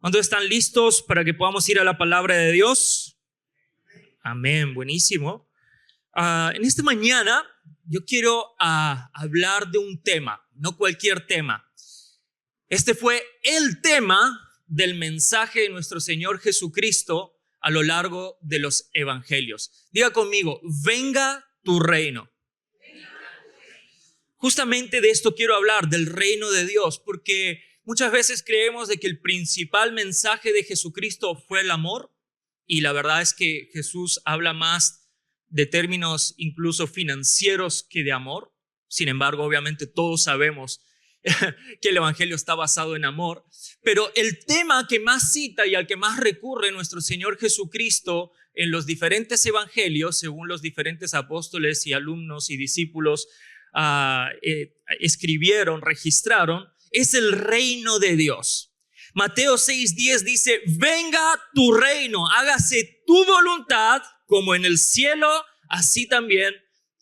¿Cuántos están listos para que podamos ir a la palabra de Dios? Amén, buenísimo. En esta mañana yo quiero hablar de un tema, no cualquier tema. Este fue el tema del mensaje de nuestro Señor Jesucristo a lo largo de los evangelios. Diga conmigo, venga tu reino. Justamente de esto quiero hablar, del reino de Dios, porque muchas veces creemos de que el principal mensaje de Jesucristo fue el amor, y la verdad es que Jesús habla más de términos incluso financieros que de amor. Sin embargo, obviamente todos sabemos que el evangelio está basado en amor, pero el tema que más cita y al que más recurre nuestro Señor Jesucristo en los diferentes evangelios, según los diferentes apóstoles y alumnos y discípulos escribieron, registraron, es el reino de Dios. Mateo 6:10 dice, venga tu reino, hágase tu voluntad como en el cielo, así también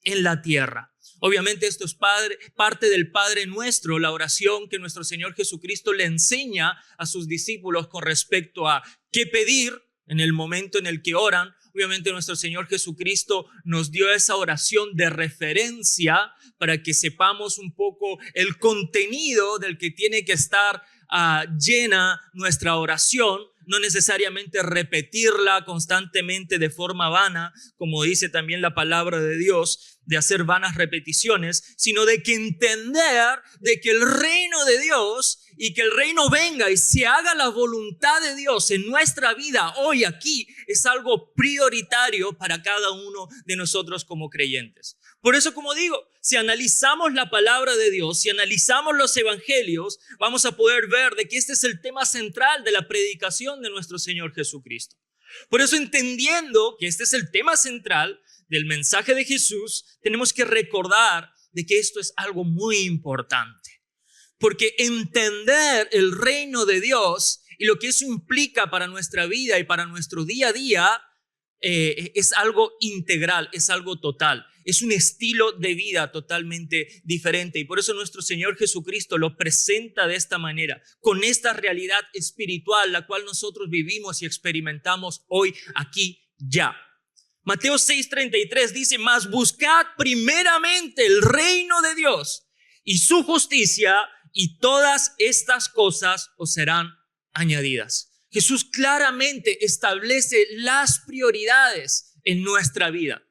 en la tierra. Obviamente esto es parte del Padre Nuestro, la oración que nuestro Señor Jesucristo le enseña a sus discípulos con respecto a qué pedir en el momento en el que oran. Obviamente nuestro Señor Jesucristo nos dio esa oración de referencia para que sepamos un poco el contenido del que tiene que estar llena nuestra oración. No necesariamente repetirla constantemente de forma vana, como dice también la palabra de Dios, de hacer vanas repeticiones, sino de que entender de que el reino de Dios y que el reino venga y se haga la voluntad de Dios en nuestra vida hoy aquí es algo prioritario para cada uno de nosotros como creyentes. Por eso, como digo, si analizamos la palabra de Dios, si analizamos los evangelios, vamos a poder ver de que este es el tema central de la predicación de nuestro Señor Jesucristo. Por eso, entendiendo que este es el tema central del mensaje de Jesús, tenemos que recordar de que esto es algo muy importante. Porque entender el reino de Dios y lo que eso implica para nuestra vida y para nuestro día a día es algo integral, es algo total. Es un estilo de vida totalmente diferente. Y por eso nuestro Señor Jesucristo lo presenta de esta manera, con esta realidad espiritual, la cual nosotros vivimos y experimentamos hoy, aquí, ya. Mateo 6:33 dice, mas buscad primeramente el reino de Dios y su justicia, y todas estas cosas os serán añadidas. Jesús claramente establece las prioridades en nuestra vida.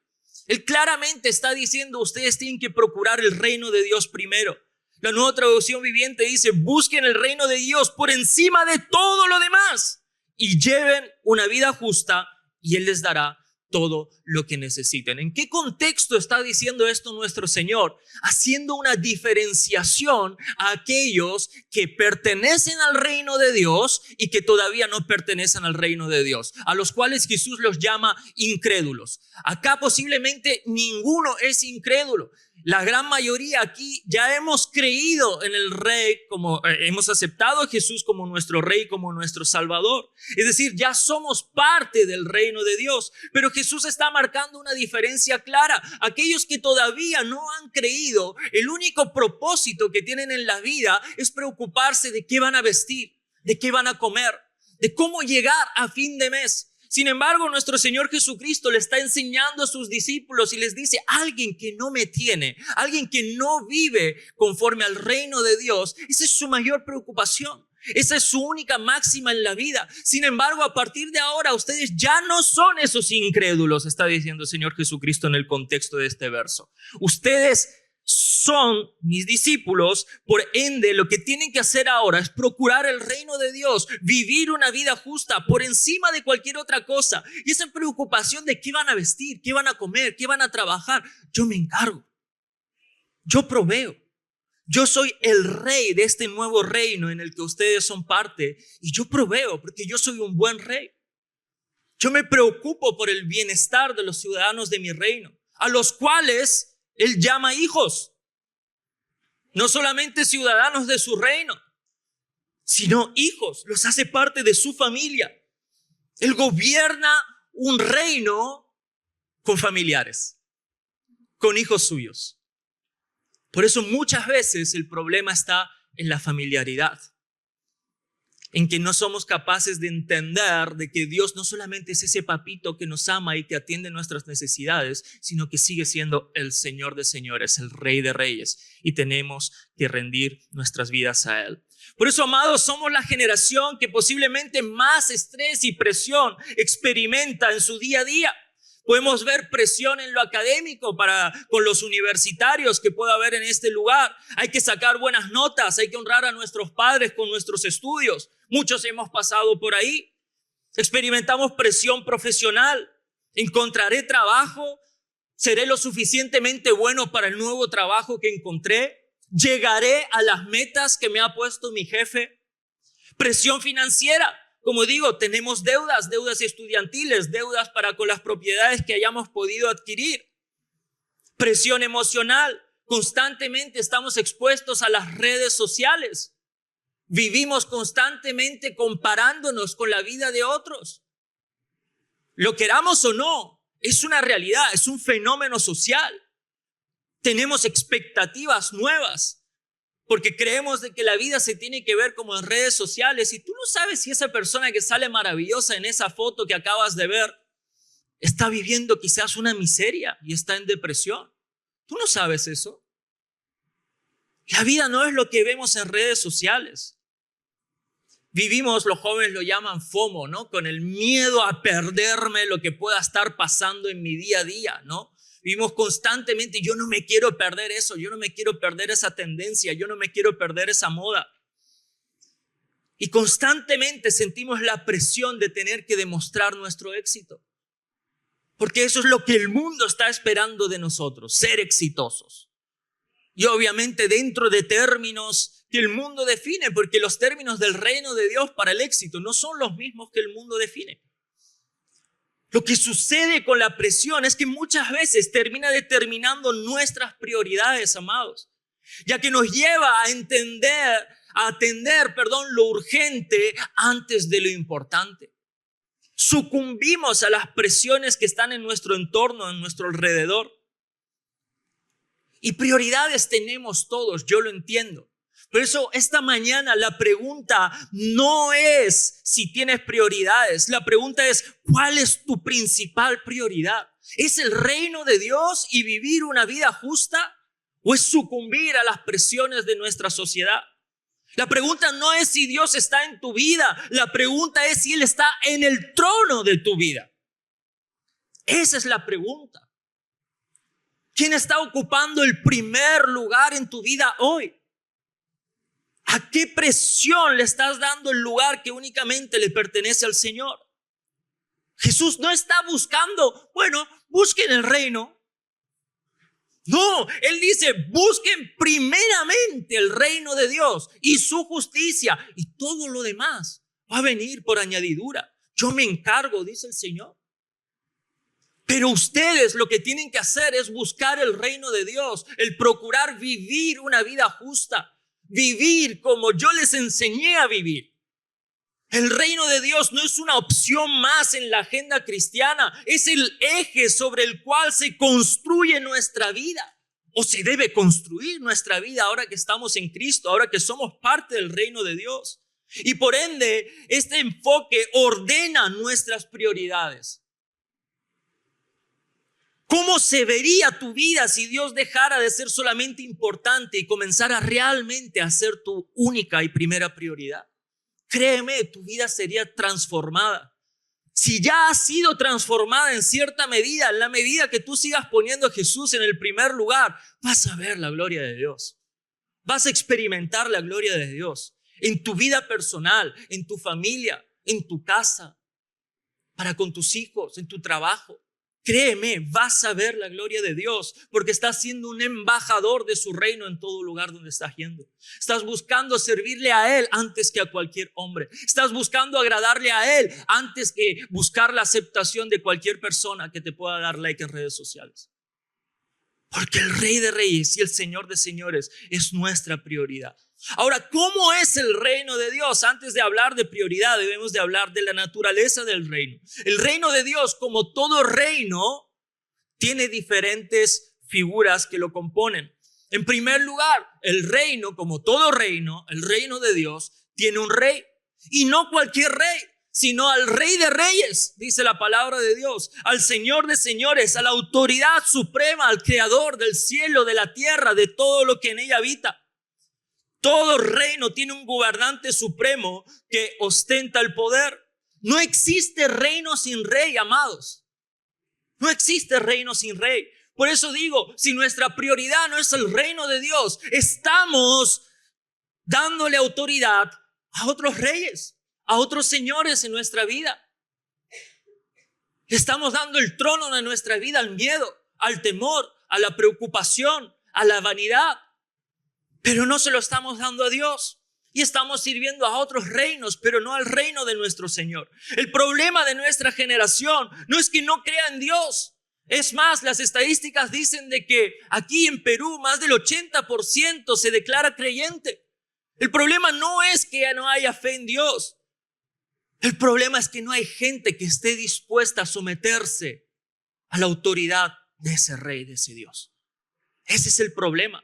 Él claramente está diciendo, ustedes tienen que procurar el reino de Dios primero. La Nueva Traducción Viviente dice, busquen el reino de Dios por encima de todo lo demás y lleven una vida justa y Él les dará todo lo que necesiten. ¿En qué contexto está diciendo esto nuestro Señor? Haciendo una diferenciación a aquellos que pertenecen al reino de Dios y que todavía no pertenecen al reino de Dios, a los cuales Jesús los llama incrédulos. Acá posiblemente ninguno es incrédulo. La gran mayoría aquí ya hemos creído en el Rey, hemos aceptado a Jesús como nuestro Rey, como nuestro Salvador. Es decir, ya somos parte del reino de Dios. Pero Jesús está marcando una diferencia clara. Aquellos que todavía no han creído, el único propósito que tienen en la vida es preocuparse de qué van a vestir, de qué van a comer, de cómo llegar a fin de mes. Sin embargo, nuestro Señor Jesucristo le está enseñando a sus discípulos y les dice, alguien que no me tiene, alguien que no vive conforme al reino de Dios, esa es su mayor preocupación. Esa es su única máxima en la vida. Sin embargo, a partir de ahora, ustedes ya no son esos incrédulos, está diciendo el Señor Jesucristo en el contexto de este verso. Ustedes son mis discípulos, por ende lo que tienen que hacer ahora es procurar el reino de Dios, vivir una vida justa por encima de cualquier otra cosa. Y esa preocupación de qué van a vestir, qué van a comer, qué van a trabajar, yo me encargo, yo proveo. Yo soy el rey de este nuevo reino en el que ustedes son parte y yo proveo porque yo soy un buen rey. Yo me preocupo por el bienestar de los ciudadanos de mi reino, a los cuales Él llama hijos, no solamente ciudadanos de su reino, sino hijos, los hace parte de su familia. Él gobierna un reino con familiares, con hijos suyos. Por eso muchas veces el problema está en la familiaridad. en que no somos capaces de entender de que Dios no solamente es ese papito que nos ama y que atiende nuestras necesidades, sino que sigue siendo el Señor de señores, el Rey de reyes, y tenemos que rendir nuestras vidas a Él. Por eso, amados, somos la generación que posiblemente más estrés y presión experimenta en su día a día. Podemos ver presión en lo académico con los universitarios que pueda haber en este lugar. Hay que sacar buenas notas, hay que honrar a nuestros padres con nuestros estudios. Muchos hemos pasado por ahí. Experimentamos presión profesional. ¿Encontraré trabajo? ¿Seré lo suficientemente bueno para el nuevo trabajo que encontré? ¿Llegaré a las metas que me ha puesto mi jefe? Presión financiera. Como digo, tenemos deudas estudiantiles, deudas para con las propiedades que hayamos podido adquirir. Presión emocional. Constantemente estamos expuestos a las redes sociales. Vivimos constantemente comparándonos con la vida de otros. Lo queramos o no, es una realidad, es un fenómeno social. Tenemos expectativas nuevas porque creemos de que la vida se tiene que ver como en redes sociales y tú no sabes si esa persona que sale maravillosa en esa foto que acabas de ver está viviendo quizás una miseria y está en depresión. Tú no sabes eso. La vida no es lo que vemos en redes sociales. Vivimos, los jóvenes lo llaman FOMO, ¿no? Con el miedo a perderme lo que pueda estar pasando en mi día a día, ¿no? Vivimos constantemente, yo no me quiero perder eso, yo no me quiero perder esa tendencia, yo no me quiero perder esa moda. Y constantemente sentimos la presión de tener que demostrar nuestro éxito. Porque eso es lo que el mundo está esperando de nosotros, ser exitosos. Y obviamente dentro de términos que el mundo define, porque los términos del reino de Dios para el éxito no son los mismos que el mundo define. Lo que sucede con la presión es que muchas veces termina determinando nuestras prioridades, amados, ya que nos lleva a atender lo urgente antes de lo importante. Sucumbimos a las presiones que están en nuestro entorno, en nuestro alrededor. Y prioridades tenemos todos, yo lo entiendo. Por eso esta mañana la pregunta no es si tienes prioridades. La pregunta es, ¿cuál es tu principal prioridad? ¿Es el reino de Dios y vivir una vida justa? ¿O es sucumbir a las presiones de nuestra sociedad? La pregunta no es si Dios está en tu vida. La pregunta es si Él está en el trono de tu vida. Esa es la pregunta. ¿Quién está ocupando el primer lugar en tu vida hoy? ¿A qué presión le estás dando el lugar que únicamente le pertenece al Señor? Jesús no está buscando, busquen el reino. No, Él dice, busquen primeramente el reino de Dios y su justicia y todo lo demás va a venir por añadidura. Yo me encargo, dice el Señor. Pero ustedes lo que tienen que hacer es buscar el reino de Dios, el procurar vivir una vida justa. Vivir como yo les enseñé a vivir. El reino de Dios no es una opción más en la agenda cristiana, es el eje sobre el cual se construye nuestra vida o se debe construir nuestra vida ahora que estamos en Cristo, ahora que somos parte del reino de Dios. Y por ende, este enfoque ordena nuestras prioridades. ¿Cómo se vería tu vida si Dios dejara de ser solamente importante y comenzara realmente a ser tu única y primera prioridad? Créeme, tu vida sería transformada. Si ya ha sido transformada en cierta medida, en la medida que tú sigas poniendo a Jesús en el primer lugar, vas a ver la gloria de Dios. Vas a experimentar la gloria de Dios en tu vida personal, en tu familia, en tu casa, para con tus hijos, en tu trabajo. Créeme, vas a ver la gloria de Dios porque estás siendo un embajador de su reino en todo lugar donde estás yendo. Estás buscando servirle a Él antes que a cualquier hombre. Estás buscando agradarle a Él antes que buscar la aceptación de cualquier persona que te pueda dar like en redes sociales. Porque el Rey de Reyes y el Señor de Señores es nuestra prioridad. Ahora, ¿cómo es el reino de Dios? Antes de hablar de prioridad, debemos de hablar de la naturaleza del reino. El reino de Dios, como todo reino, tiene diferentes figuras que lo componen. En primer lugar, el reino, como todo reino, el reino de Dios, tiene un rey. Y no cualquier rey, sino al Rey de Reyes, dice la palabra de Dios, al Señor de señores, a la autoridad suprema, al Creador del cielo, de la tierra, de todo lo que en ella habita. Todo reino tiene un gobernante supremo que ostenta el poder. No existe reino sin rey, amados. No existe reino sin rey. Por eso digo, si nuestra prioridad no es el reino de Dios, estamos dándole autoridad a otros reyes, a otros señores en nuestra vida. Estamos dando el trono de nuestra vida al miedo, al temor, a la preocupación, a la vanidad. Pero no se lo estamos dando a Dios. Y estamos sirviendo a otros reinos, pero no al reino de nuestro Señor. El problema de nuestra generación no es que no crea en Dios. Es más, las estadísticas dicen de que aquí en Perú más del 80% se declara creyente. El problema no es que ya no haya fe en Dios. El problema es que no hay gente que esté dispuesta a someterse a la autoridad de ese rey, de ese Dios. Ese es el problema.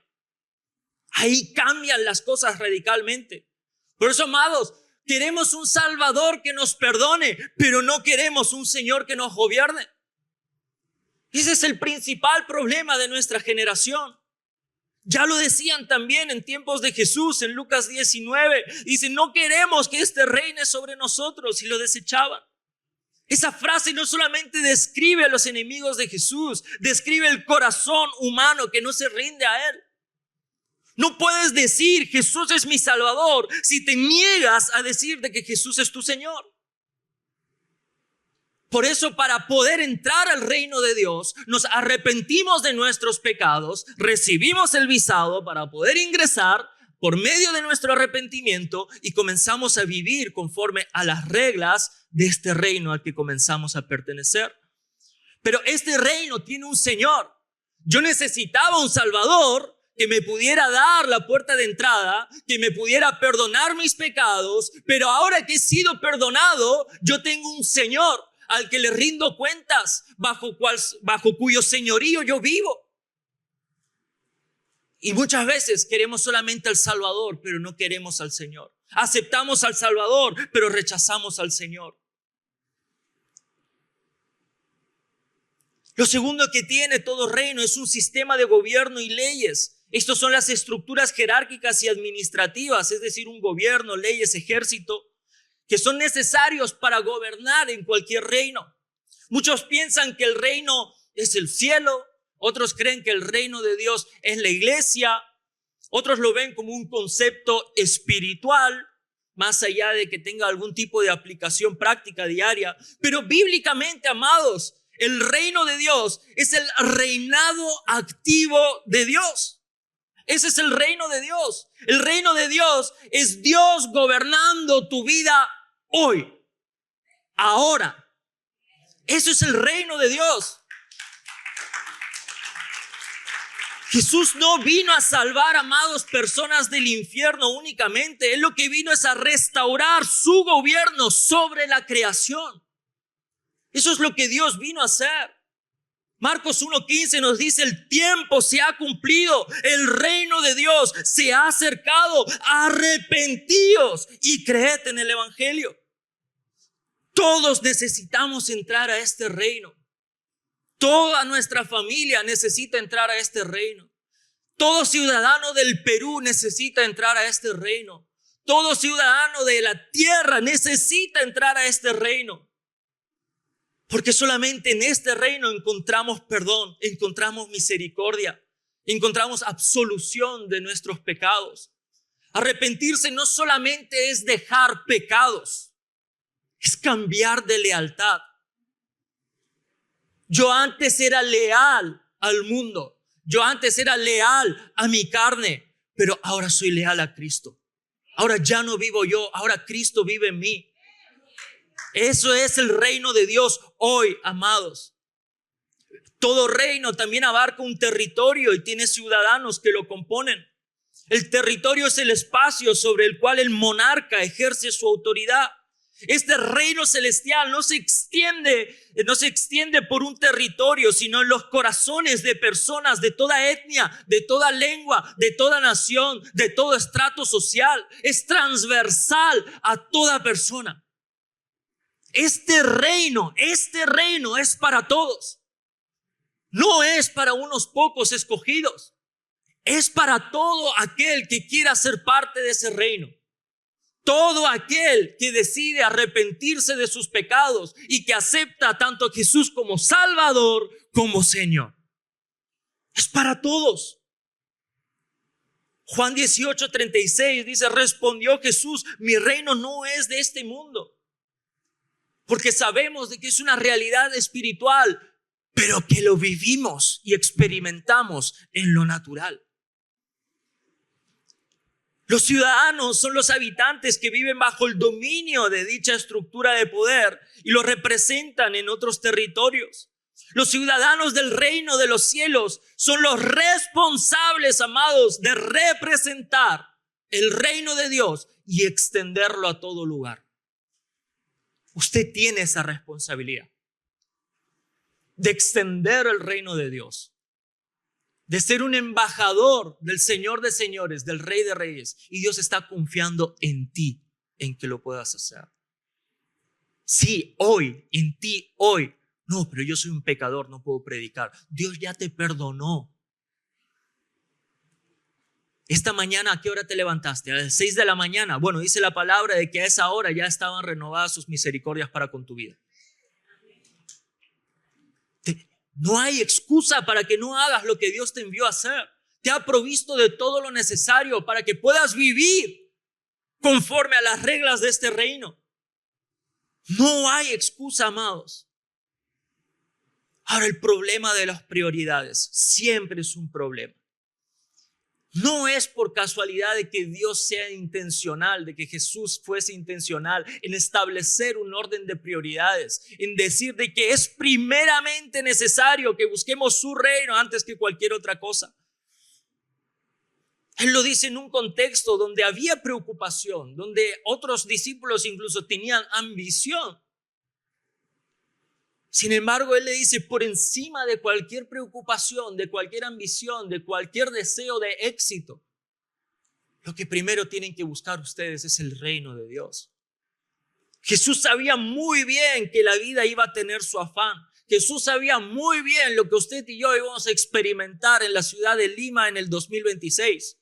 Ahí cambian las cosas radicalmente. Por eso, amados, queremos un Salvador que nos perdone, pero no queremos un Señor que nos gobierne. Ese es el principal problema de nuestra generación. Ya lo decían también en tiempos de Jesús, en Lucas 19. Dice, no queremos que este reine sobre nosotros, y lo desechaban. Esa frase no solamente describe a los enemigos de Jesús, describe el corazón humano que no se rinde a Él. No puedes decir Jesús es mi Salvador si te niegas a decir de que Jesús es tu Señor. Por eso, para poder entrar al reino de Dios, nos arrepentimos de nuestros pecados, recibimos el visado para poder ingresar por medio de nuestro arrepentimiento y comenzamos a vivir conforme a las reglas de este reino al que comenzamos a pertenecer. Pero este reino tiene un Señor. Yo necesitaba un Salvador que me pudiera dar la puerta de entrada, que me pudiera perdonar mis pecados, pero ahora que he sido perdonado, yo tengo un Señor al que le rindo cuentas, bajo cuyo señorío yo vivo. Y muchas veces queremos solamente al Salvador, pero no queremos al Señor. Aceptamos al Salvador, pero rechazamos al Señor. Lo segundo que tiene todo reino es un sistema de gobierno y leyes. Estas son las estructuras jerárquicas y administrativas, es decir, un gobierno, leyes, ejército, que son necesarios para gobernar en cualquier reino. Muchos piensan que el reino es el cielo, otros creen que el reino de Dios es la iglesia, otros lo ven como un concepto espiritual, más allá de que tenga algún tipo de aplicación práctica diaria. Pero bíblicamente, amados, el reino de Dios es el reinado activo de Dios. Ese es el reino de Dios. El reino de Dios es Dios gobernando tu vida hoy, ahora. Eso es el reino de Dios. Jesús no vino a salvar, amados, personas del infierno únicamente. Él lo que vino es a restaurar su gobierno sobre la creación. Eso es lo que Dios vino a hacer. Marcos 1:15 nos dice, el tiempo se ha cumplido, el reino de Dios se ha acercado, arrepentíos y creed en el evangelio. Todos necesitamos entrar a este reino. Toda nuestra familia necesita entrar a este reino. Todo ciudadano del Perú necesita entrar a este reino. Todo ciudadano de la tierra necesita entrar a este reino. Porque solamente en este reino encontramos perdón, encontramos misericordia, encontramos absolución de nuestros pecados. Arrepentirse no solamente es dejar pecados, es cambiar de lealtad. Yo antes era leal al mundo, yo antes era leal a mi carne, pero ahora soy leal a Cristo. Ahora ya no vivo yo, ahora Cristo vive en mí. Eso es el reino de Dios hoy, amados. Todo reino también abarca un territorio y tiene ciudadanos que lo componen. El territorio es el espacio sobre el cual el monarca ejerce su autoridad. Este reino celestial no se extiende por un territorio, sino en los corazones de personas de toda etnia, de toda lengua, de toda nación, de todo estrato social. Es transversal a toda persona. Este reino es para todos. No es para unos pocos escogidos. Es para todo aquel que quiera ser parte de ese reino. Todo aquel que decide arrepentirse de sus pecados y que acepta tanto a Jesús como Salvador como Señor. Es para todos. Juan 18:36 dice, respondió Jesús, mi reino no es de este mundo. Porque sabemos de que es una realidad espiritual, pero que lo vivimos y experimentamos en lo natural. Los ciudadanos son los habitantes que viven bajo el dominio de dicha estructura de poder y lo representan en otros territorios. Los ciudadanos del reino de los cielos son los responsables, amados, de representar el reino de Dios y extenderlo a todo lugar. Usted tiene esa responsabilidad de extender el reino de Dios, de ser un embajador del Señor de señores, del Rey de reyes. Y Dios está confiando en ti, en que lo puedas hacer. Sí, hoy, en ti, hoy. No, pero yo soy un pecador, no puedo predicar. Dios ya te perdonó. Esta mañana, ¿a qué hora te levantaste? A las 6 de la mañana. Bueno, dice la palabra de que a esa hora ya estaban renovadas sus misericordias para con tu vida. No hay excusa para que no hagas lo que Dios te envió a hacer. Te ha provisto de todo lo necesario para que puedas vivir conforme a las reglas de este reino. No hay excusa, amados. Ahora, el problema de las prioridades siempre es un problema. No es por casualidad de que Dios sea intencional, de que Jesús fuese intencional en establecer un orden de prioridades, en decir de que es primeramente necesario que busquemos su reino antes que cualquier otra cosa. Él lo dice en un contexto donde había preocupación, donde otros discípulos incluso tenían ambición. Sin embargo, Él le dice, por encima de cualquier preocupación, de cualquier ambición, de cualquier deseo de éxito, lo que primero tienen que buscar ustedes es el reino de Dios. Jesús sabía muy bien que la vida iba a tener su afán. Jesús sabía muy bien lo que usted y yo íbamos a experimentar en la ciudad de Lima en el 2026.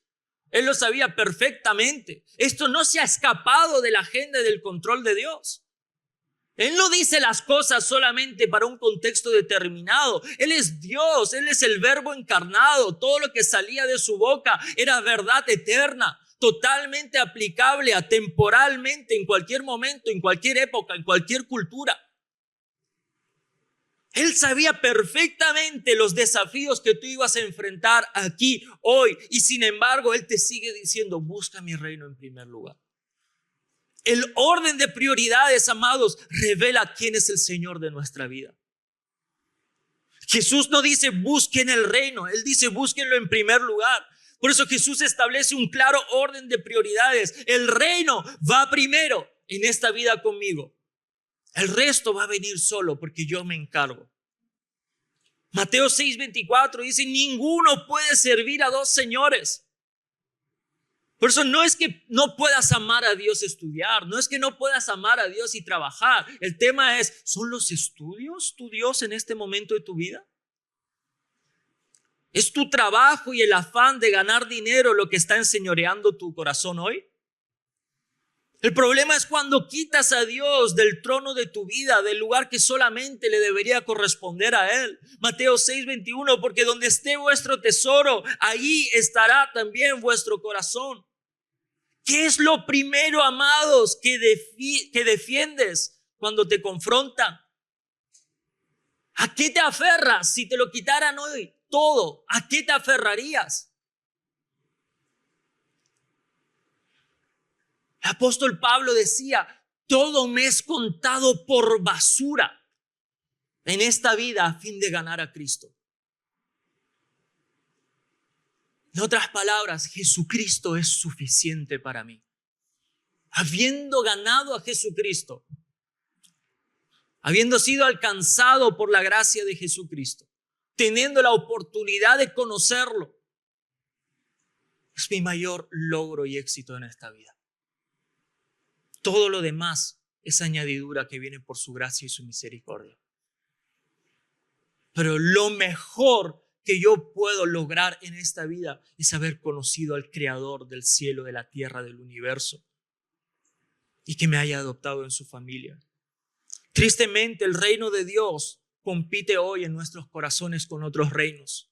Él lo sabía perfectamente. Esto no se ha escapado de la agenda y del control de Dios. Él no dice las cosas solamente para un contexto determinado. Él es Dios, Él es el Verbo encarnado. Todo lo que salía de su boca era verdad eterna, totalmente aplicable atemporalmente, en cualquier momento, en cualquier época, en cualquier cultura. Él sabía perfectamente los desafíos que tú ibas a enfrentar aquí, hoy. Y sin embargo, Él te sigue diciendo, busca mi reino en primer lugar. El orden de prioridades, amados, revela quién es el Señor de nuestra vida. Jesús no dice busquen el reino, Él dice búsquenlo en primer lugar. Por eso Jesús establece un claro orden de prioridades. El reino va primero en esta vida conmigo. El resto va a venir solo porque yo me encargo. Mateo 6:24 dice, ninguno puede servir a dos señores. Por eso no es que no puedas amar a Dios y estudiar, no es que no puedas amar a Dios y trabajar. El tema es, ¿son los estudios tu Dios en este momento de tu vida? ¿Es tu trabajo y el afán de ganar dinero lo que está enseñoreando tu corazón hoy? El problema es cuando quitas a Dios del trono de tu vida, del lugar que solamente le debería corresponder a Él. Mateo 6:21, porque donde esté vuestro tesoro, ahí estará también vuestro corazón. ¿Qué es lo primero, amados, que defiendes cuando te confrontan? ¿A qué te aferras si te lo quitaran hoy todo? ¿A qué te aferrarías? El apóstol Pablo decía, todo me es contado por basura en esta vida a fin de ganar a Cristo. En otras palabras, Jesucristo es suficiente para mí. habiendo ganado a Jesucristo, habiendo sido alcanzado por la gracia de Jesucristo, teniendo la oportunidad de conocerlo, es mi mayor logro y éxito en esta vida. Todo lo demás es añadidura que viene por su gracia y su misericordia. Pero lo mejor que yo puedo lograr en esta vida es haber conocido al Creador del cielo, de la tierra, del universo, y que me haya adoptado en su familia. Tristemente, el reino de Dios compite hoy en nuestros corazones con otros reinos.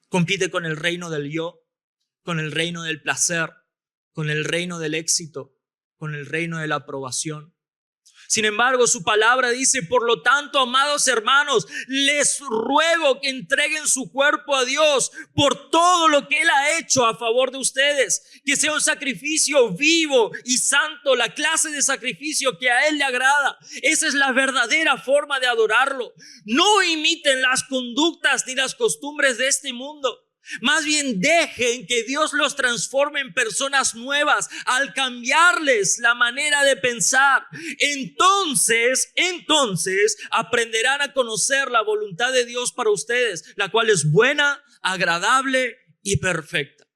Compite con el reino del yo, con el reino del placer, con el reino del éxito, con el reino de la aprobación. Sin embargo, su palabra dice: por lo tanto, amados hermanos, les ruego que entreguen su cuerpo a Dios por todo lo que Él ha hecho a favor de ustedes, que sea un sacrificio vivo y santo, la clase de sacrificio que a Él le agrada. Esa es la verdadera forma de adorarlo. No imiten las conductas ni las costumbres de este mundo. Más bien dejen que Dios los transforme en personas nuevas al cambiarles la manera de pensar. Entonces aprenderán a conocer la voluntad de Dios para ustedes, la cual es buena, agradable y perfecta.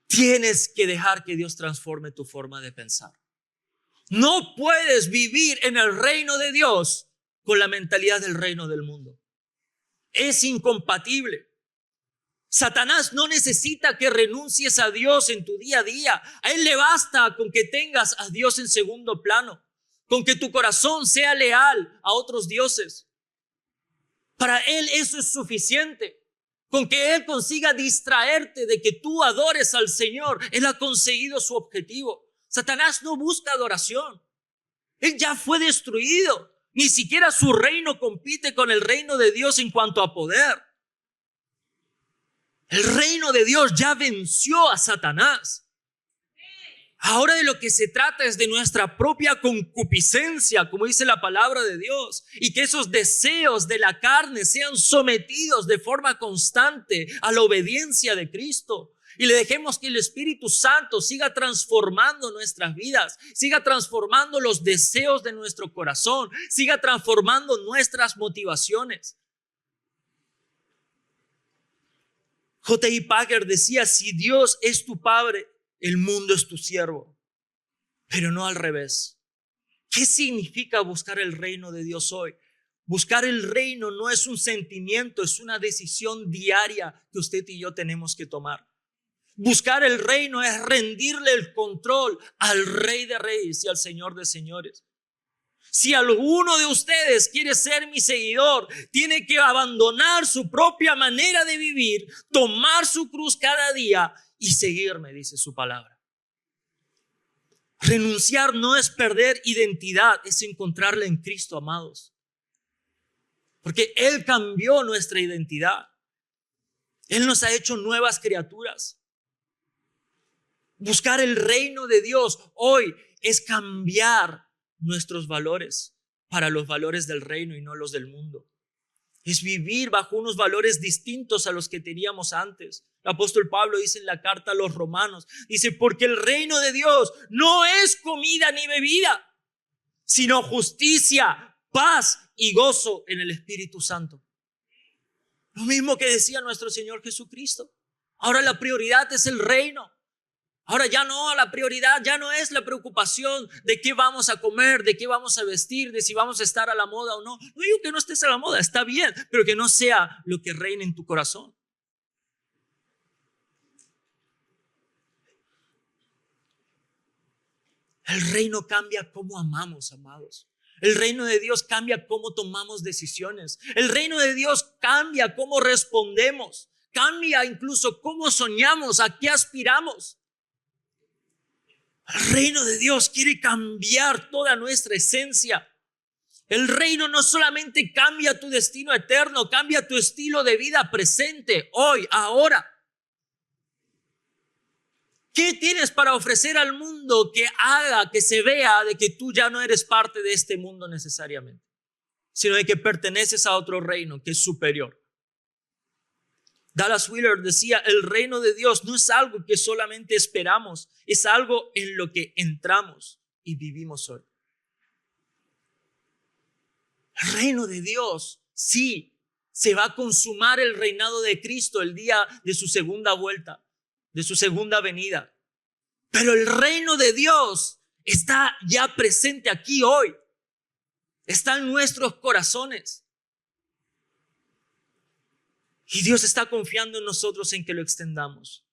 Tienes que dejar que Dios transforme tu forma de pensar. No puedes vivir en el reino de Dios con la mentalidad del reino del mundo. Es incompatible. Satanás no necesita que renuncies a Dios en tu día a día. A él le basta con que tengas a Dios en segundo plano, con que tu corazón sea leal a otros dioses. Para él eso es suficiente. Con que él consiga distraerte de que tú adores al Señor, él ha conseguido su objetivo. Satanás no busca adoración. Él ya fue destruido. Ni siquiera su reino compite con el reino de Dios en cuanto a poder. El reino de Dios ya venció a Satanás. Ahora de lo que se trata es de nuestra propia concupiscencia, como dice la palabra de Dios, y que esos deseos de la carne sean sometidos de forma constante a la obediencia de Cristo. Y le dejemos que el Espíritu Santo siga transformando nuestras vidas, siga transformando los deseos de nuestro corazón, siga transformando nuestras motivaciones. J.I. Packer decía: si Dios es tu padre, el mundo es tu siervo, pero no al revés. ¿Qué significa buscar el reino de Dios hoy? Buscar el reino no es un sentimiento, es una decisión diaria que usted y yo tenemos que tomar. Buscar el reino es rendirle el control al Rey de Reyes y al Señor de Señores. Si alguno de ustedes quiere ser mi seguidor, tiene que abandonar su propia manera de vivir, tomar su cruz cada día y seguirme, dice su palabra. Renunciar no es perder identidad, es encontrarla en Cristo, amados. Porque Él cambió nuestra identidad. Él nos ha hecho nuevas criaturas. Buscar el reino de Dios hoy es cambiar nuestros valores para los valores del reino y no los del mundo. Es vivir bajo unos valores distintos a los que teníamos antes. El apóstol Pablo dice en la carta a los romanos, dice: porque el reino de Dios no es comida ni bebida, sino justicia, paz y gozo en el Espíritu Santo. Lo mismo que decía nuestro Señor Jesucristo. Ahora la prioridad es el reino. Ahora ya no, la prioridad ya no es la preocupación de qué vamos a comer, de qué vamos a vestir, de si vamos a estar a la moda o no. No digo que no estés a la moda, está bien, pero que no sea lo que reine en tu corazón. El reino cambia cómo amamos, amados. El reino de Dios cambia cómo tomamos decisiones. El reino de Dios cambia cómo respondemos. Cambia incluso cómo soñamos, a qué aspiramos. El reino de Dios quiere cambiar toda nuestra esencia. El reino no solamente cambia tu destino eterno, cambia tu estilo de vida presente, hoy, ahora. ¿Qué tienes para ofrecer al mundo que haga que se vea de que tú ya no eres parte de este mundo necesariamente, sino de que perteneces a otro reino que es superior? Dallas Willard decía, el reino de Dios no es algo que solamente esperamos, es algo en lo que entramos y vivimos hoy. El reino de Dios, sí, se va a consumar el reinado de Cristo el día de su segunda vuelta, de su segunda venida. Pero el reino de Dios está ya presente aquí hoy. Está en nuestros corazones. Y Dios está confiando en nosotros en que lo extendamos.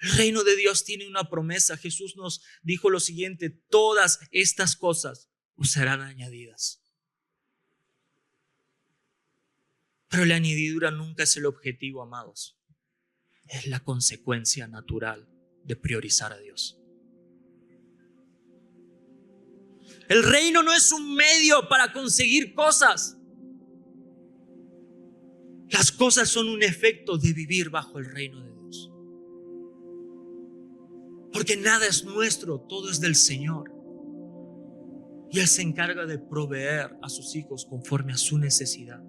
El reino de Dios tiene una promesa. Jesús nos dijo lo siguiente: todas estas cosas os serán añadidas. Pero la añadidura nunca es el objetivo, amados. Es la consecuencia natural de priorizar a Dios. El reino no es un medio para conseguir cosas. Las cosas son un efecto de vivir bajo el reino de Dios. Porque nada es nuestro, todo es del Señor. Y Él se encarga de proveer a sus hijos conforme a su necesidad.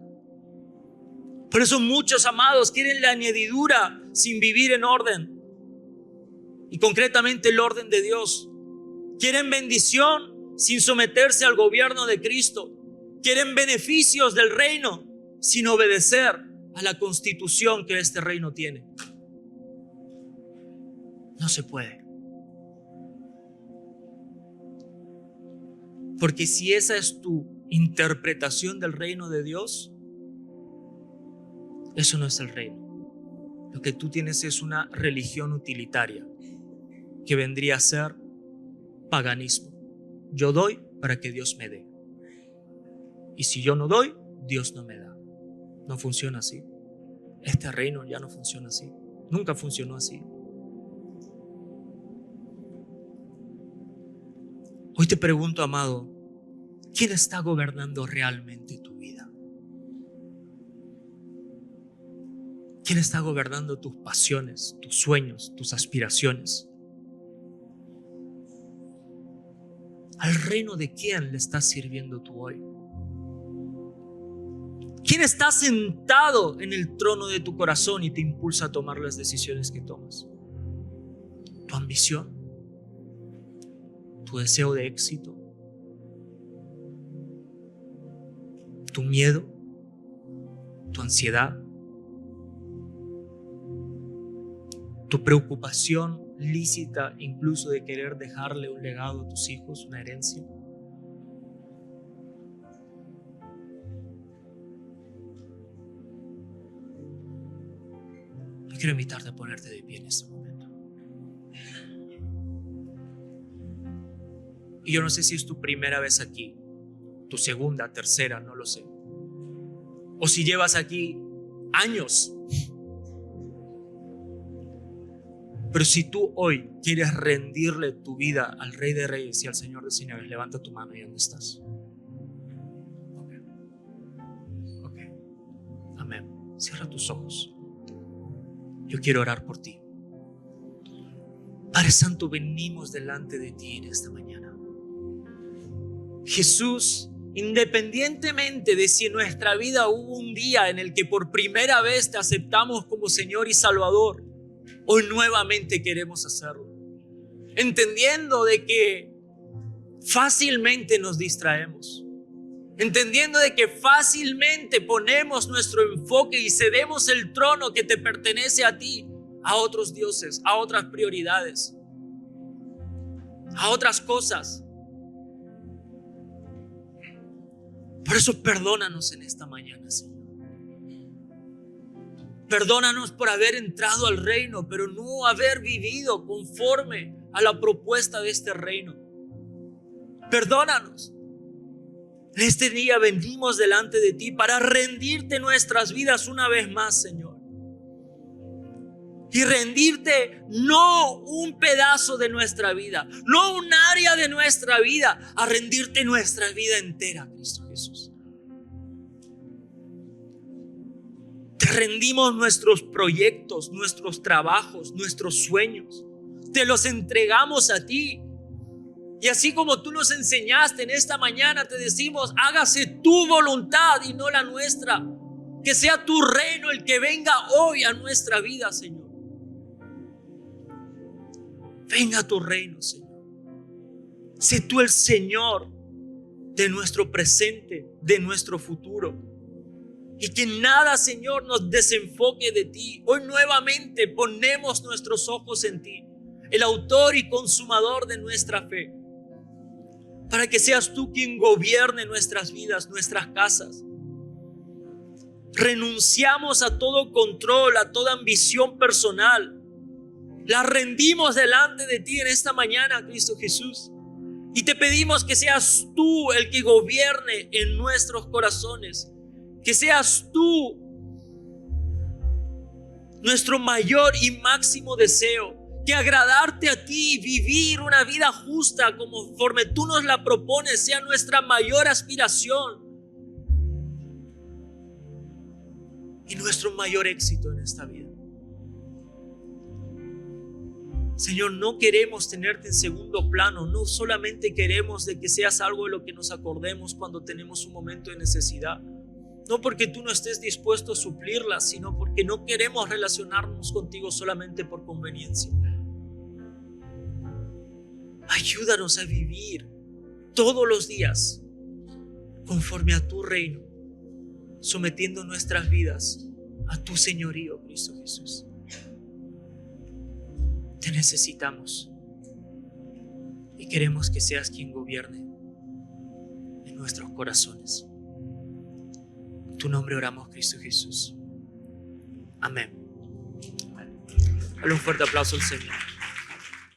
Por eso muchos, amados, quieren la añadidura sin vivir en orden. Y concretamente el orden de Dios. Quieren bendición sin someterse al gobierno de Cristo. Quieren beneficios del reino sin obedecer a la constitución que este reino tiene. No se puede. Porque si esa es tu interpretación del reino de Dios, eso no es el reino. Lo que tú tienes es una religión utilitaria que vendría a ser paganismo. Yo doy para que Dios me dé. Y si yo no doy, Dios no me da. No funciona así. Este reino ya no funciona así. Nunca funcionó así. Hoy te pregunto, amado, ¿quién está gobernando realmente tu vida? ¿Quién está gobernando tus pasiones, tus sueños, tus aspiraciones? ¿Al reino de quién le estás sirviendo tú hoy? ¿Quién está sentado en el trono de tu corazón y te impulsa a tomar las decisiones que tomas? ¿Tu ambición? ¿Tu deseo de éxito? ¿Tu miedo? ¿Tu ansiedad? ¿Tu preocupación lícita incluso de querer dejarle un legado a tus hijos, una herencia? Yo quiero invitarte a ponerte de pie en este momento. Y yo no sé si es tu primera vez aquí, tu segunda, tercera, no lo sé. O si llevas aquí años. Pero si tú hoy quieres rendirle tu vida al Rey de Reyes y al Señor de Señores, levanta tu mano ahí donde estás. Ok. Amén. Cierra tus ojos. Yo quiero orar por ti. Padre Santo, venimos delante de ti en esta mañana. Jesús, independientemente de si en nuestra vida hubo un día en el que por primera vez te aceptamos como Señor y Salvador, hoy nuevamente queremos hacerlo, entendiendo de que fácilmente nos distraemos, entendiendo de que fácilmente ponemos nuestro enfoque y cedemos el trono que te pertenece a ti a otros dioses, a otras prioridades, a otras cosas. Por eso perdónanos en esta mañana, Señor. Perdónanos por haber entrado al reino, pero no haber vivido conforme a la propuesta de este reino. Perdónanos. En este día venimos delante de ti para rendirte nuestras vidas una vez más, Señor. Y rendirte no un pedazo de nuestra vida, no un área de nuestra vida, a rendirte nuestra vida entera, Cristo Jesús. Te rendimos nuestros proyectos, nuestros trabajos, nuestros sueños. Te los entregamos a ti. Y así como tú nos enseñaste en esta mañana, te decimos: hágase tu voluntad y no la nuestra. Que sea tu reino el que venga hoy a nuestra vida, Señor. Venga tu reino, Señor. Sé tú el Señor de nuestro presente, de nuestro futuro. Y que nada, Señor, nos desenfoque de ti. Hoy nuevamente ponemos nuestros ojos en ti, el autor y consumador de nuestra fe, para que seas tú quien gobierne nuestras vidas, nuestras casas. Renunciamos a todo control, a toda ambición personal. La rendimos delante de ti en esta mañana, Cristo Jesús. Y te pedimos que seas tú el que gobierne en nuestros corazones. Que seas tú nuestro mayor y máximo deseo. Que agradarte a ti, vivir una vida justa conforme tú nos la propones, sea nuestra mayor aspiración y nuestro mayor éxito en esta vida. Señor, no queremos tenerte en segundo plano. No solamente queremos de que seas algo de lo que nos acordemos cuando tenemos un momento de necesidad. No porque tú no estés dispuesto a suplirla, sino porque no queremos relacionarnos contigo solamente por conveniencia. Ayúdanos a vivir todos los días conforme a tu reino, sometiendo nuestras vidas a tu señorío, Cristo Jesús. Te necesitamos y queremos que seas quien gobierne en nuestros corazones. En tu nombre oramos, Cristo Jesús. Amén. Dale un fuerte aplauso al Señor.